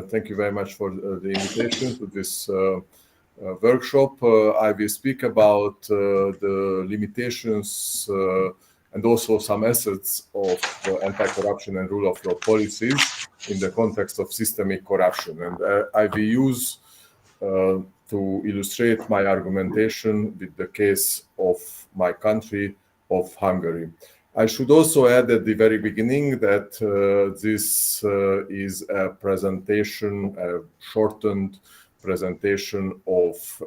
thank you very much for the invitation to this workshop. I will speak about the limitations and also some assets of anti-corruption and rule of law policies in the context of systemic corruption. And I will use to illustrate my argumentation with the case of my country, of Hungary. I should also add at the very beginning that this is a presentation, a shortened presentation of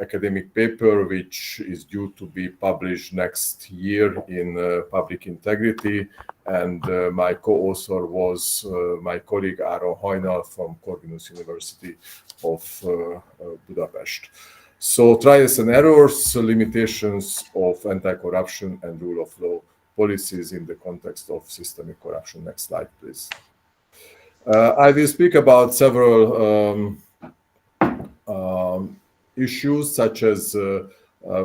academic paper which is due to be published next year in Public Integrity, and my co-author was my colleague Áron Hajnal from Corvinus University of Budapest. So trials and errors, limitations of anti-corruption and rule of law policies in the context of systemic corruption. Next slide, please. I will speak about several issues, such as,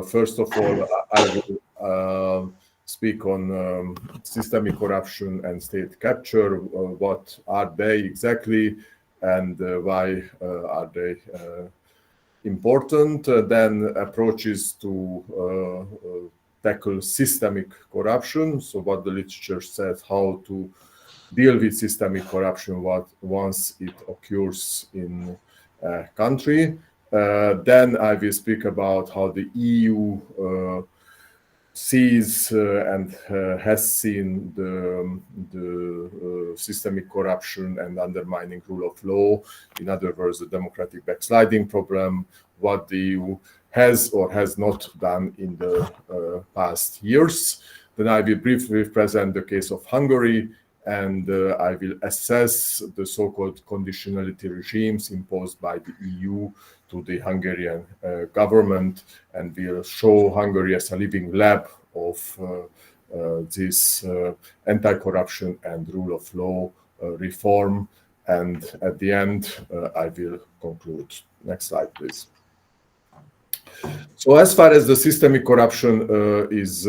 first of all, I will speak on systemic corruption and state capture. What are they exactly, and why are they important? Then approaches to tackle systemic corruption. So what the literature says, how to deal with systemic corruption once it occurs in a country. Then I will speak about how the EU sees and has seen the systemic corruption and undermining rule of law. In other words, the democratic backsliding problem, what the EU has or has not done in the past years. Then I will briefly present the case of Hungary, and I will assess the so-called conditionality regimes imposed by the EU to the Hungarian government, and will show Hungary as a living lab of this anti-corruption and rule of law reform. And at the end, I will conclude. Next slide, please. So as far as the systemic corruption is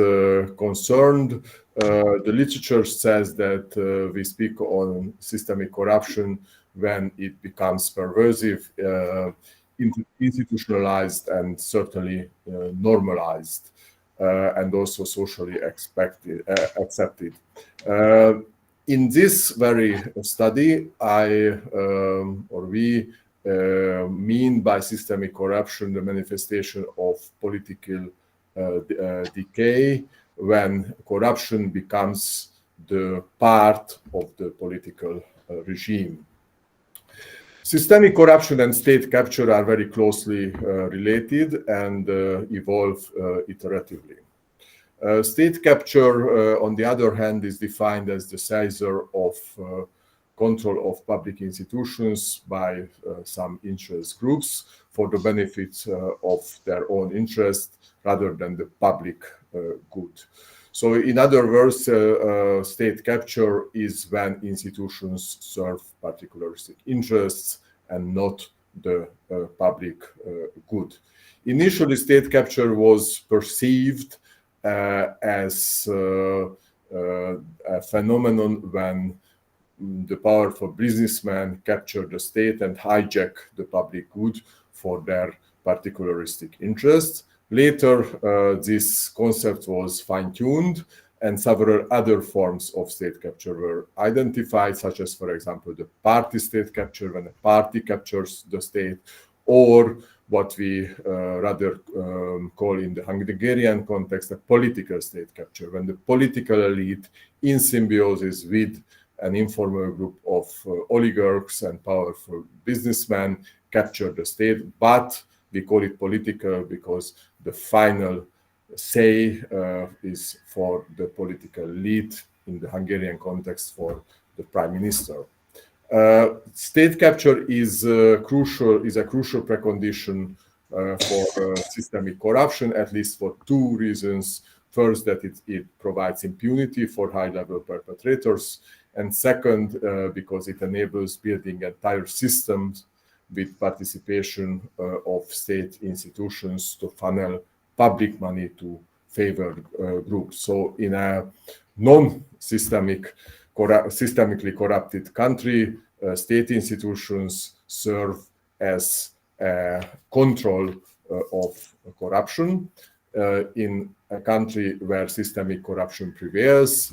concerned, the literature says that we speak on systemic corruption when it becomes pervasive, institutionalized, and certainly normalized, and also socially accepted. In this very study, we mean by systemic corruption the manifestation of political decay, when corruption becomes the part of the political regime. Systemic corruption and state capture are very closely related and evolve iteratively. State capture, on the other hand, is defined as the seizure of control of public institutions by some interest groups for the benefit of their own interest rather than the public good. So in other words, state capture is when institutions serve particular interests and not the public good. Initially, state capture was perceived as a phenomenon when the powerful businessmen capture the state and hijack the public good for their particularistic interests. Later, this concept was fine-tuned, and several other forms of state capture were identified, such as, for example, the party state capture, when a party captures the state, or what we rather call in the Hungarian context a political state capture, when the political elite, in symbiosis with an informal group of oligarchs and powerful businessmen, capture the state, but we call it political because the final say is for the political elite, in the Hungarian context for the prime minister. State capture is a crucial precondition for systemic corruption, at least for two reasons. First, that it provides impunity for high-level perpetrators, and second, because it enables building entire systems with participation of state institutions to funnel public money to favored groups. So in a non-systemically corrupted country, state institutions serve as a control of corruption. In a country where systemic corruption prevails,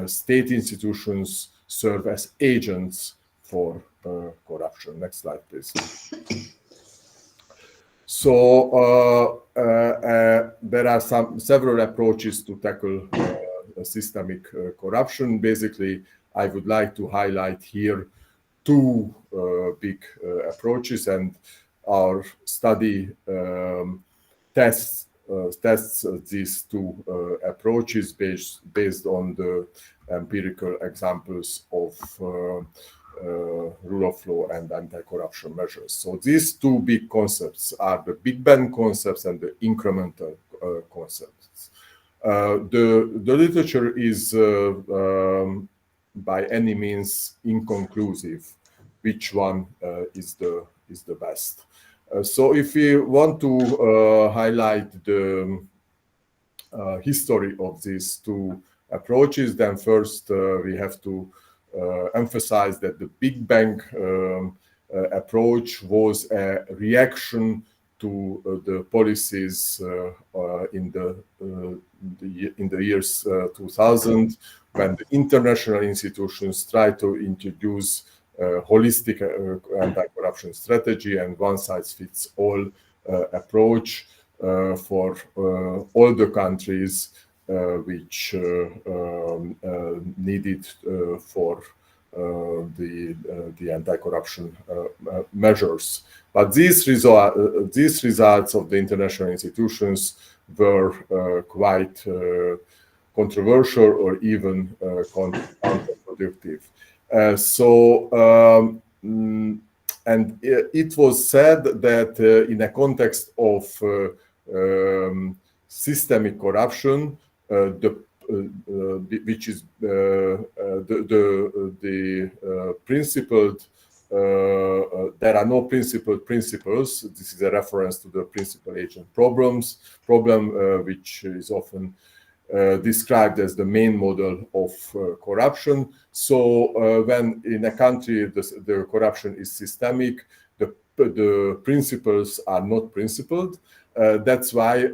state institutions serve as agents for corruption. Next slide, please. So there are several approaches to tackle systemic corruption. Basically, I would like to highlight here two big approaches, and our study tests these two approaches based on the empirical examples of rule of law and anti-corruption measures. So these two big concepts are the Big Bang concepts and the incremental concepts. The literature is by any means inconclusive which one is the best. So if we want to highlight the history of these two approaches, then first we have to emphasize that the Big Bang approach was a reaction to the policies in the years 2000, when the international institutions tried to introduce holistic anti-corruption strategy and one-size-fits-all approach for all the countries which needed for the anti-corruption measures. But these results of the international institutions were quite controversial or even counterproductive. And it was said that in a context of systemic corruption, which is the principled, there are no principled principles. This is a reference to the principal agent problem, which is often described as the main model of corruption. So when in a country the corruption is systemic, the principles are not principled. That's why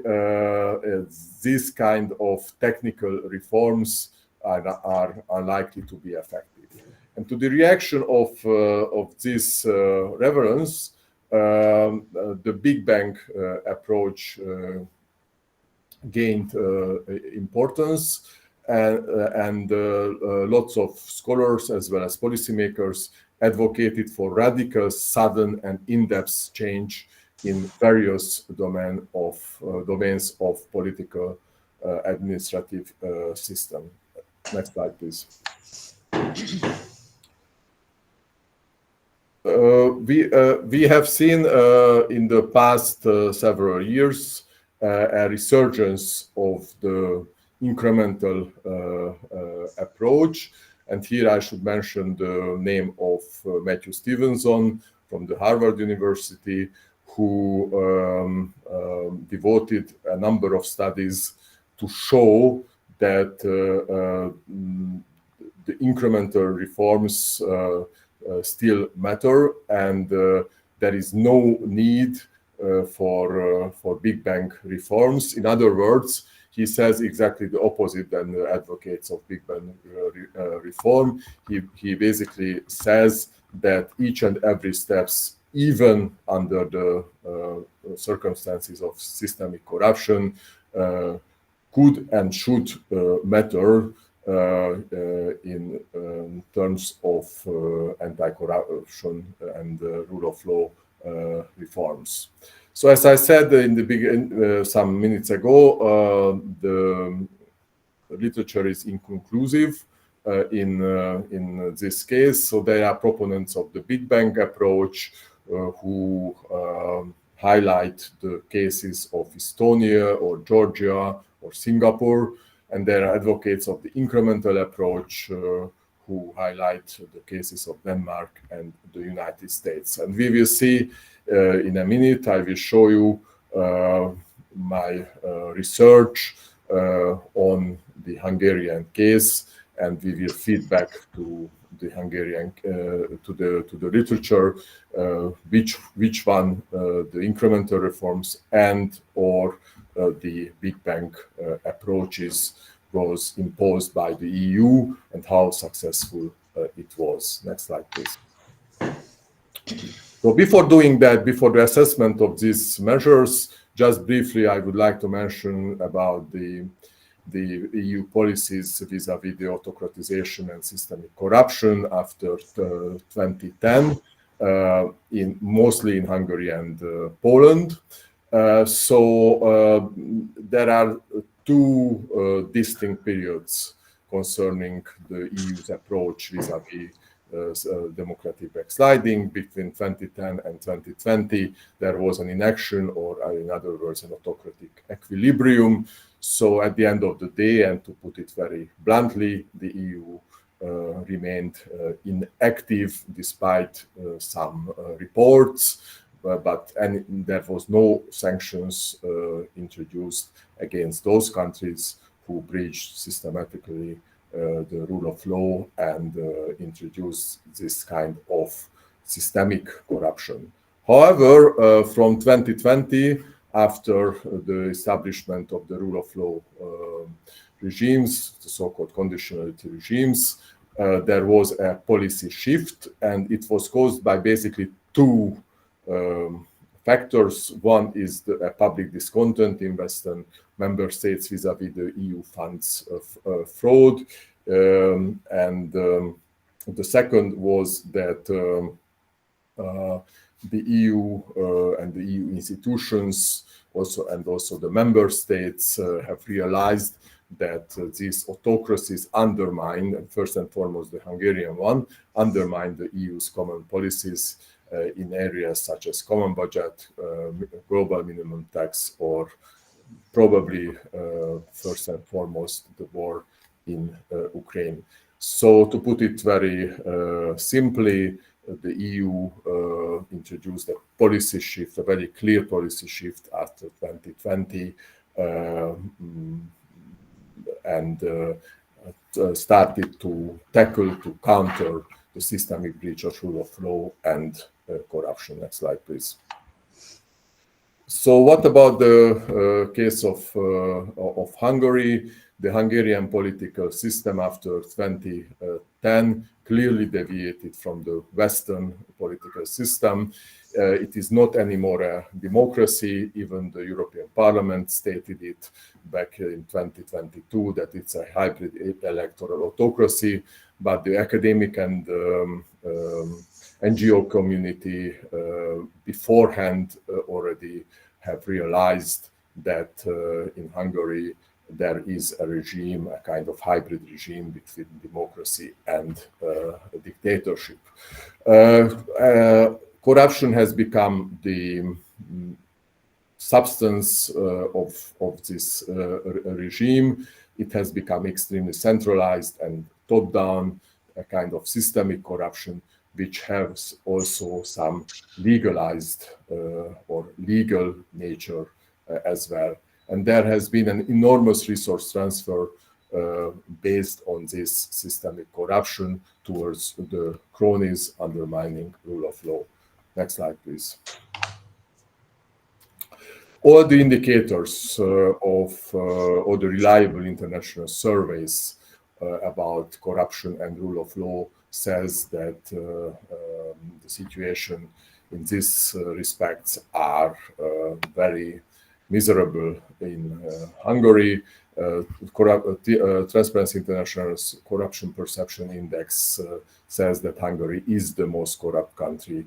these kind of technical reforms are unlikely to be effective. And to the reaction of this reverence, the Big Bang approach gained importance, and lots of scholars as well as policymakers advocated for radical, sudden, and in-depth change in various domains of political administrative system. Next slide, please. We have seen in the past several years a resurgence of the incremental approach. And here I should mention the name of Matthew Stevenson from the Harvard University, who devoted a number of studies to show that the incremental reforms still matter, and there is no need for Big Bang reforms. In other words, he says exactly the opposite than the advocates of Big Bang reform. He basically says that each and every steps, even under the circumstances of systemic corruption, could and should matter in terms of anti-corruption and rule of law reforms. So, as I said in the beginning, some minutes ago, the literature is inconclusive in this case. So there are proponents of the Big Bang approach who highlight the cases of Estonia or Georgia or Singapore, and there are advocates of the incremental approach who highlight the cases of Denmark and the United States. And we will see in a minute, I will show you my research on the Hungarian case, and we will feed back to the Hungarian to the literature, which one the incremental reforms and or the Big Bang approaches was imposed by the EU and how successful it was. Next slide, please. So before doing that, before the assessment of these measures, just briefly, I would like to mention about the EU policies vis-à-vis the autocratization and systemic corruption after 2010, mostly in Hungary and Poland. So there are two distinct periods concerning the EU's approach vis-à-vis democratic backsliding. Between 2010 and 2020, there was an inaction, or in other words, an autocratic equilibrium. So at the end of the day, and to put it very bluntly, the EU remained inactive despite some reports, but there was no sanctions introduced against those countries who breached systematically the rule of law and introduced this kind of systemic corruption. However, from 2020, after the establishment of the rule of law regimes, the so-called conditionality regimes, there was a policy shift, and it was caused by basically two factors. One is a public discontent in Western member states vis-à-vis the EU funds of fraud, and the second was that the EU and the EU institutions also the member states have realized that these autocracies undermine, and first and foremost the Hungarian one, undermine the EU's common policies in areas such as common budget, global minimum tax, or probably first and foremost the war in Ukraine. So to put it very simply, the EU introduced a policy shift, a very clear policy shift after 2020, and started to tackle, to counter the systemic breach of rule of law and corruption. Next slide, please. So what about the case of Hungary? The Hungarian political system after 2010 clearly deviated from the Western political system. It is not anymore a democracy. Even the European Parliament stated it back in 2022 that it's a hybrid electoral autocracy, but the academic and NGO community beforehand already have realized that in Hungary there is a regime, a kind of hybrid regime between democracy and dictatorship. Corruption has become the substance of this regime. It has become extremely centralized and top-down, a kind of systemic corruption, which has also some legalized or legal nature as well. And there has been an enormous resource transfer based on this systemic corruption towards the cronies undermining rule of law. Next slide, please. All the indicators of all the reliable international surveys about corruption and rule of law says that the situation in these respects are very miserable in Hungary. Transparency International's Corruption Perception Index says that Hungary is the most corrupt country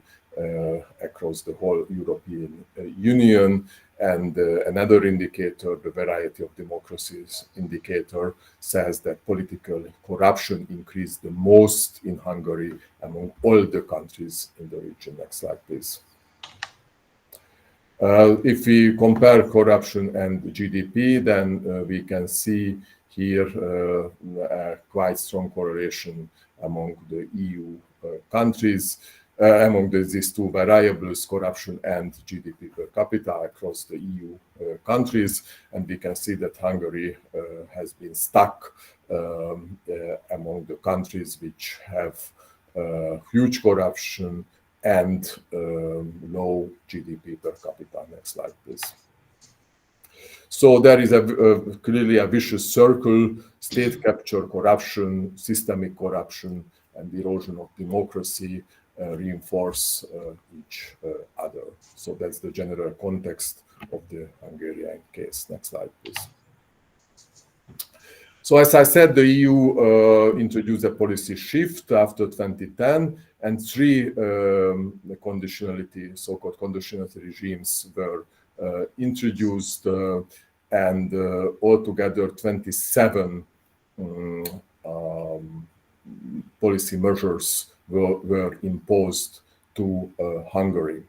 across the whole European Union. And another indicator, the Variety of Democracies indicator, says that political corruption increased the most in Hungary among all the countries in the region. Next slide, please. If we compare corruption and GDP, then we can see here a quite strong correlation among the EU countries. among these two variables, corruption and GDP per capita across the EU countries. And we can see that Hungary has been stuck among the countries which have huge corruption and low GDP per capita. Next slide, please. So there is clearly a vicious circle: state capture, corruption, systemic corruption, and erosion of democracy reinforce each other. So that's the general context of the Hungarian case. Next slide, please. So as I said, the EU introduced a policy shift after 2010, and three so-called conditionality regimes were introduced, and altogether 27 policy measures were imposed to Hungary.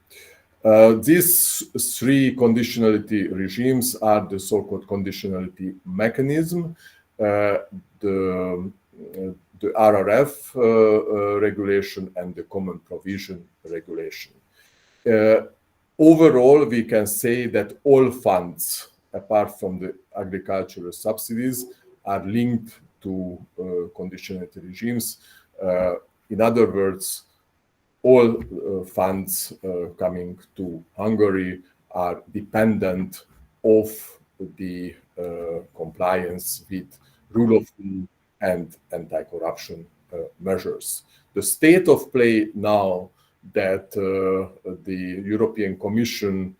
These three conditionality regimes are the so-called conditionality mechanism, the RRF regulation, and the common provision regulation. Overall, we can say that all funds, apart from the agricultural subsidies, are linked to conditionality regimes. In other words, all funds coming to Hungary are dependent of the compliance with rule of law and anti-corruption measures. The state of play now that the European Commission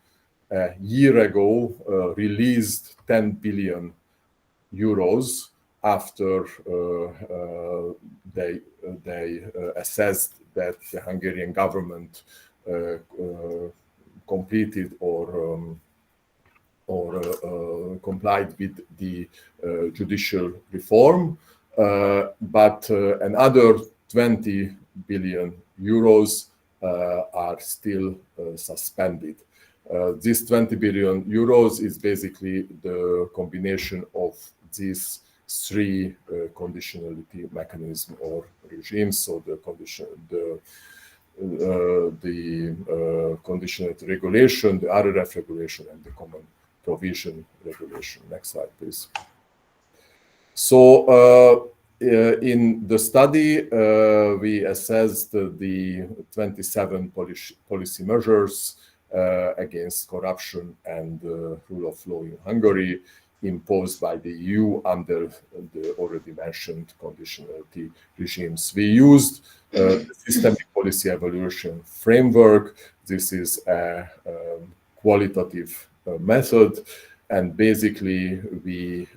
a year ago released 10 billion euros after they assessed that the Hungarian government completed or complied with the judicial reform, but another 20 billion euros are still suspended. This 20 billion euros is basically the combination of these three conditionality mechanism or regimes. So the conditionality regulation, the RRF regulation, and the common provision regulation. Next slide, please. So in the study, we assessed the 27 policy measures against corruption and rule of law in Hungary, imposed by the EU under the already mentioned conditionality regimes. We used the systemic policy evaluation framework. This is a qualitative method, and basically we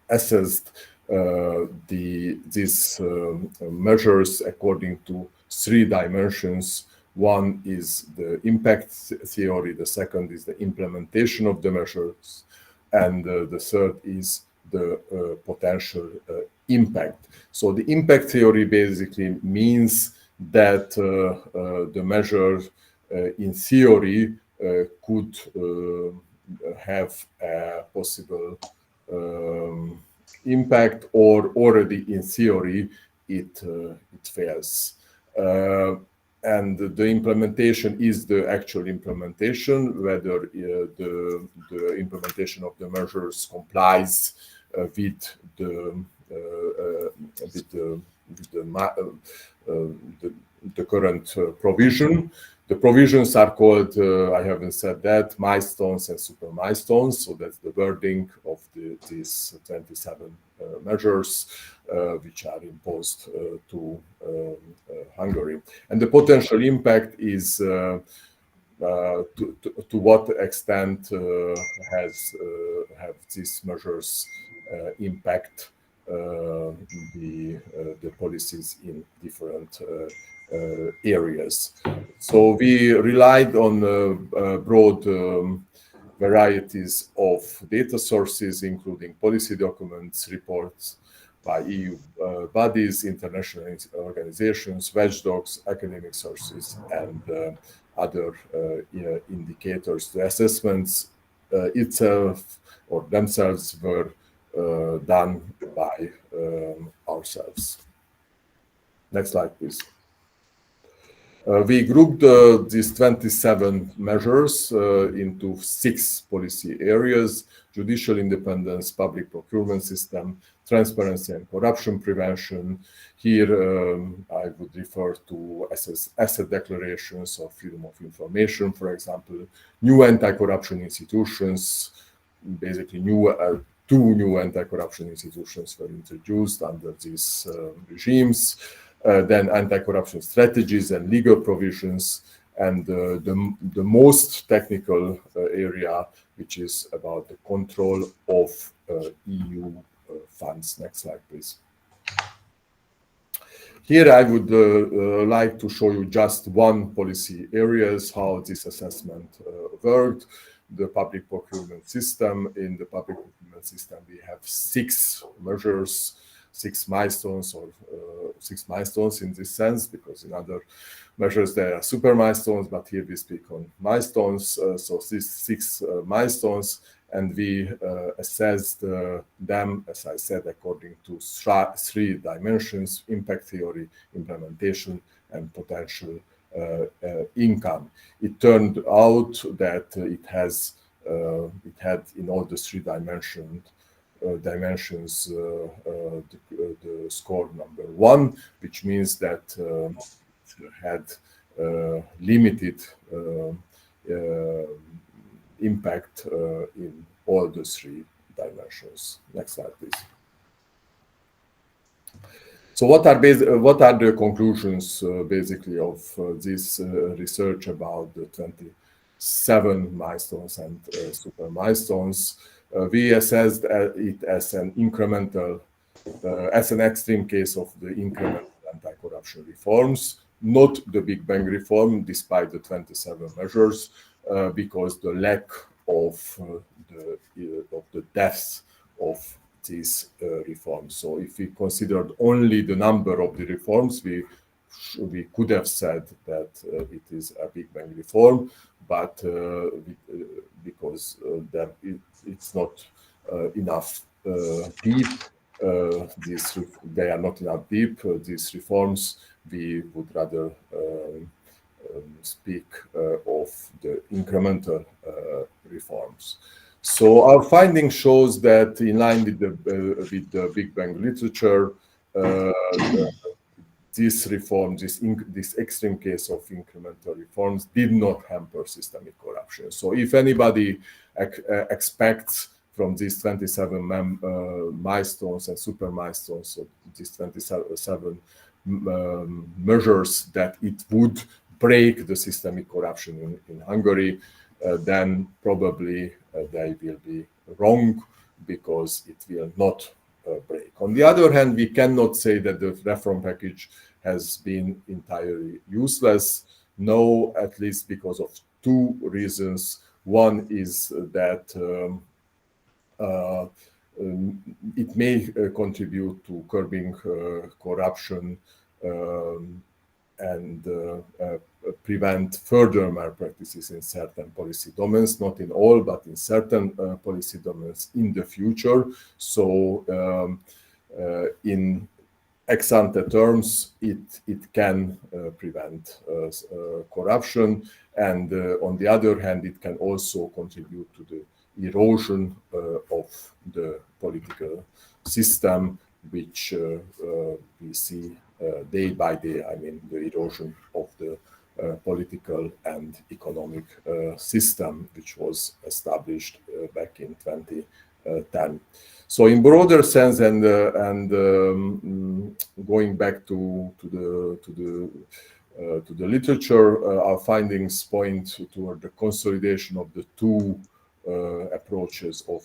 assessed these measures according to three dimensions. One is the impact theory, the second is the implementation of the measures, and the third is the potential impact. So the impact theory basically means that the measure in theory could have a possible impact, or already in theory it fails. And the implementation is the actual implementation, whether the implementation of the measures complies with the current provision. The provisions are called, I haven't said that, milestones and super milestones. So that's the wording of these 27 measures which are imposed to Hungary. And the potential impact is to what extent have these measures impact the policies in different areas. So we relied on broad varieties of data sources, including policy documents, reports by EU bodies, international organizations, watchdogs, academic sources, and other indicators. The assessments itself or themselves were done by ourselves. Next slide, please. We grouped these 27 measures into 6 policy areas: judicial independence, public procurement system, transparency and corruption prevention. Here I would refer to asset declarations or freedom of information, for example, new anti-corruption institutions. Basically, two new anti-corruption institutions were introduced under these regimes. Then anti-corruption strategies and legal provisions, and the most technical area, which is about the control of EU funds. Next slide, please. Here I would like to show you just one policy areas, how this assessment worked. The public procurement system. In the public procurement system, we have 6 measures, 6 milestones, or 6 milestones in this sense, because in other measures there are super milestones, but here we speak on milestones. So these 6 milestones, and we assessed them, as I said, according to 3 dimensions: impact theory, implementation, and potential income. It turned out that it had in all the 3 dimensions the score number 1, which means that it had limited impact in all the 3 dimensions. Next slide, please. So what are the conclusions basically of this research about the 27 milestones and super milestones? We assessed it as an incremental, as an extreme case of the incremental anti-corruption reforms, not the Big Bang reform, despite the 27 measures, because the lack of the depth of these reforms. So if we considered only the number of the reforms, we could have said that it is a Big Bang reform, but because it's not enough deep, they are not enough deep, these reforms, we would rather speak of the incremental reforms. So our finding shows that, in line with the Big Bang literature, this reform, this extreme case of incremental reforms, did not hamper systemic corruption. So if anybody expects from these 27 milestones and super milestones, so these 27 measures, that it would break the systemic corruption in Hungary, then probably they will be wrong, because it will not break. On the other hand, we cannot say that the reform package has been entirely useless. No, at least because of 2 reasons. One is that it may contribute to curbing corruption and prevent further malpractices in certain policy domains, not in all, but in certain policy domains in the future. So in ex-ante terms, it can prevent corruption, and on the other hand, it can also contribute to the erosion of the political system, which we see day by day. I mean, the erosion of the political and economic system, which was established back in 2010. So, in broader sense, and going back to the literature, our findings point toward the consolidation of the 2 approaches of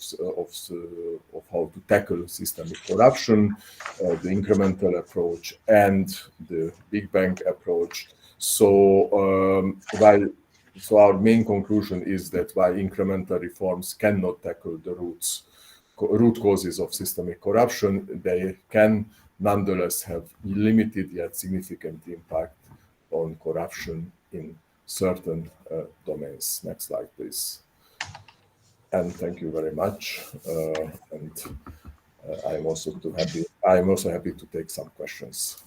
how to tackle systemic corruption, the incremental approach and the Big Bang approach. So our main conclusion is that while incremental reforms cannot tackle the root causes of systemic corruption, they can nonetheless have limited yet significant impact on corruption in certain domains. Next slide, please. And thank you very much. I'm also happy to take some questions.